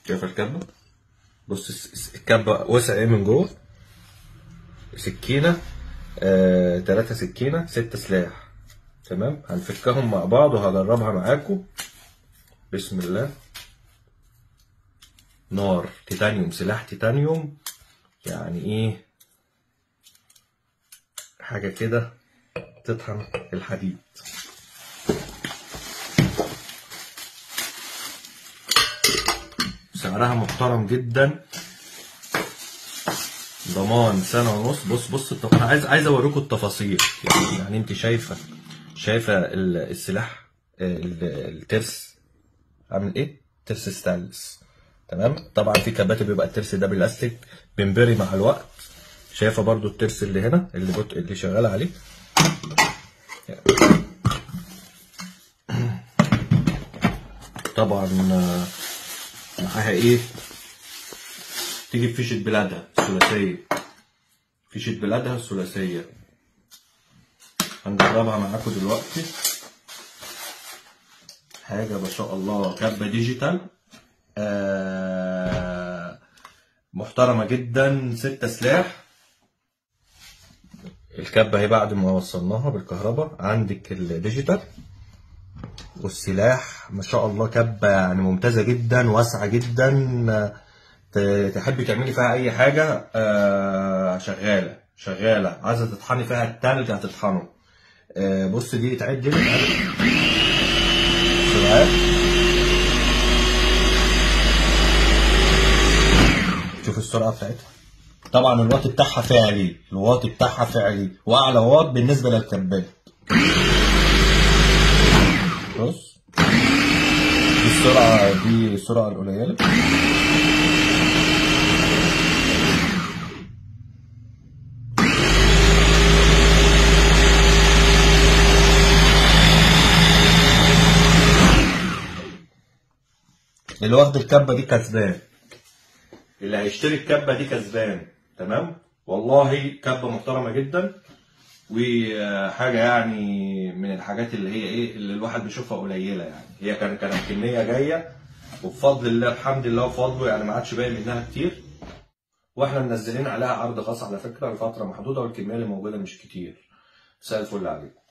شايف الكبه؟ بص الكبه وسع ايه من جوه. سكينه 3 سكينه 6 سلاح. تمام، هنفكهم مع بعض وهجربها معاكم. بسم الله. نار تيتانيوم، سلاح تيتانيوم، يعني ايه حاجه كده تطحن الحديد. سعرها محترم جدا، ضمان 1.5 سنة. بص انا عايز اوريكم التفاصيل. يعني انت شايفه السلاح، الترس عامل ايه؟ ترس ستانلس. تمام، طبعا في كبات بيبقى الترس ده بلاستيك بينبري مع الوقت. شايفه برضو الترس اللي هنا اللي شغال عليه. طبعا معاها ايه؟ تيجي بفيشة بلادها الثلاثية. فيشة بلادها الثلاثية هنجربها معاكم دلوقتي. حاجة ما شاء الله، كبة ديجيتال محترمة جدا، 6 سلاح. الكبة اهي بعد ما وصلناها بالكهرباء. عندك الديجيتال والسلاح ما شاء الله، كبة يعني ممتازة جدا، واسعة جدا. تحبي تعملي فيها اي حاجة شغالة. عايزة تطحني فيها التلج هتطحنه. بص دي اتعدل سرعات. شوف السرعة بتاعتها. طبعا الواط بتاعها فعلي، واعلى واط بالنسبة للكبات. بص دي السرعة القليلة. اللي واخد الكبه دي كسبان، اللي هيشتري الكبه دي كسبان. تمام، والله كبه محترمه جدا، وحاجه يعني من الحاجات اللي هي ايه اللي الواحد بيشوفها قليله. يعني هي كانت كميه جايه، وبفضل الله الحمد لله وفضله يعني ما عادش باقي منها كتير. واحنا منزلين عليها عرض خاص على فكره لفتره محدوده، والكميه اللي موجوده مش كتير. مساء الفل عليكم.